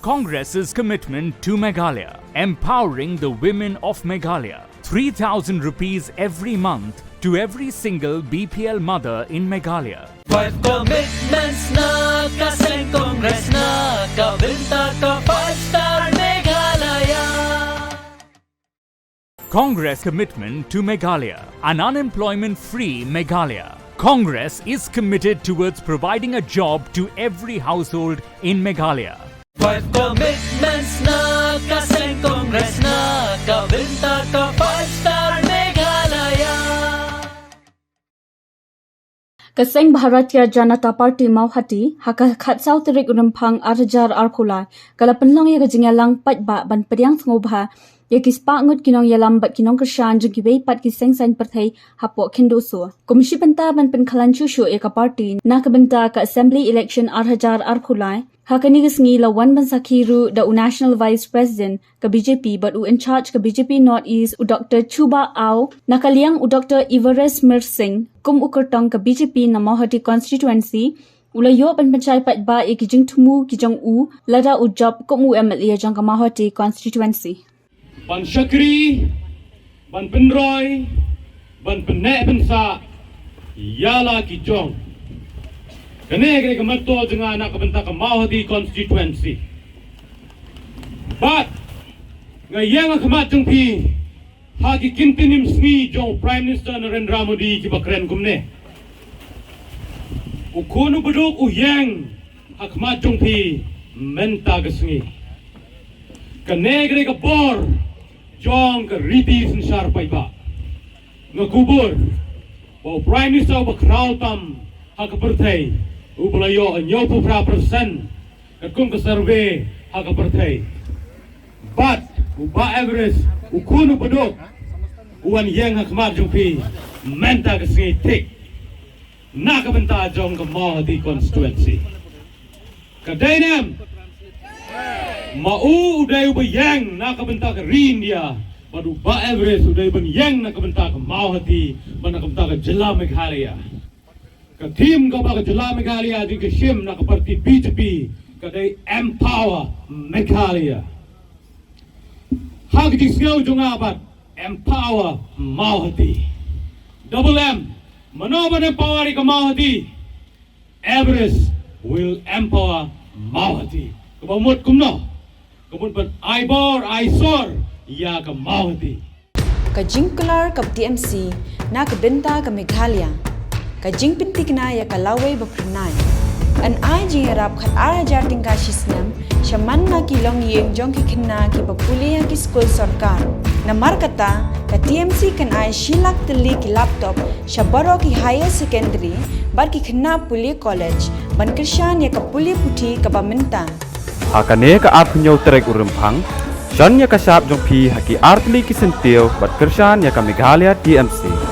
Congress's commitment to Meghalaya, empowering the women of Meghalaya. 3,000 rupees every month to every single BPL mother in Meghalaya. 5 commitments na kasing Congress na kabinta ka 5-star Meghalaya. Congress commitment to Meghalaya, an unemployment-free Meghalaya. Congress is committed towards providing a job to every household in Meghalaya. 5 commitments na kasing Congress na kabinta ka 5-star Meghalaya. Kaseng Bharatiya Janata Party Mawhati haka khatsau terik urempang arjar arkulai kala penlong ya Nongialam patba ban periang ngobha ya kispa ngut Nongialam bat Keshan Jong Kiwei pat kiseng sain perthai hapok kendoso komisi benta ban pen Khlain chu ya ka party na ka benta ka assembly election arjar arkulai hakani gisngi la wan ban sakhiru the national vice president ka BJP but u in charge ka BJP North East u Dr. Chuba Au nakaliang u Dr. Everest Mir Singh kum ukertong ka BJP na Mawhati constituency ulayo ban panchay patba e kijing tumu kijong u lada u job kum u MLA jong ka Mawhati constituency ban Shakri ban Penroy ban Penek Bensa yala ki Jong kene kene kemato dengan anak kebentak Mawhati constituency but ngayang kemat jong pi hagi kintinim sngi jong Prime Minister Narendra Modi ki bakren kumne ukunu buduk uyang hakmat jong pi menta gesngi kene kene bor Jong ke riti sensar paiba ngakubur bo Prime Minister bakraw tam hak berthai ublayo anyo pupra persen kum ke survey hak berthai but uba Everest ukunu bedok uan yang hak mar jumpi menta ke singi tik nak benta jong ke Mawhati constituency kadainam mau uday ubayang nak benta ke India baru ba Everest uday ubayang nak benta ke Mawhati nak benta ke Jila Meghalaya ke tim ka ba ke Jila Meghalaya di ke Shim nak parti BJP kadai empower Meghalaya hak di singau jong abat empower Mawhati double M manoban empower ke Mawhati Everest will empower Mawhati kebamut kumno kebun ban aibor aisor ya ke Mawhati ka jingkular ka TMC na ka benta ka Meghalaya ka jingpintik na ya ka laway bapranay an ai jingarap khat arajar tingka shisnam shaman na kilong yeng jong ki khinna ki papuli ki school sarkar na markata ka TMC kan ai shilak tili ki laptop shabaro ki higher secondary bar ki khinna puli college ban Keshan ya ka puli puthi ka bamenta hakane ka apnyo trek urempang shan ya ka sap jong pi haki artli ki sentil bat Keshan ya ka Meghalaya TMC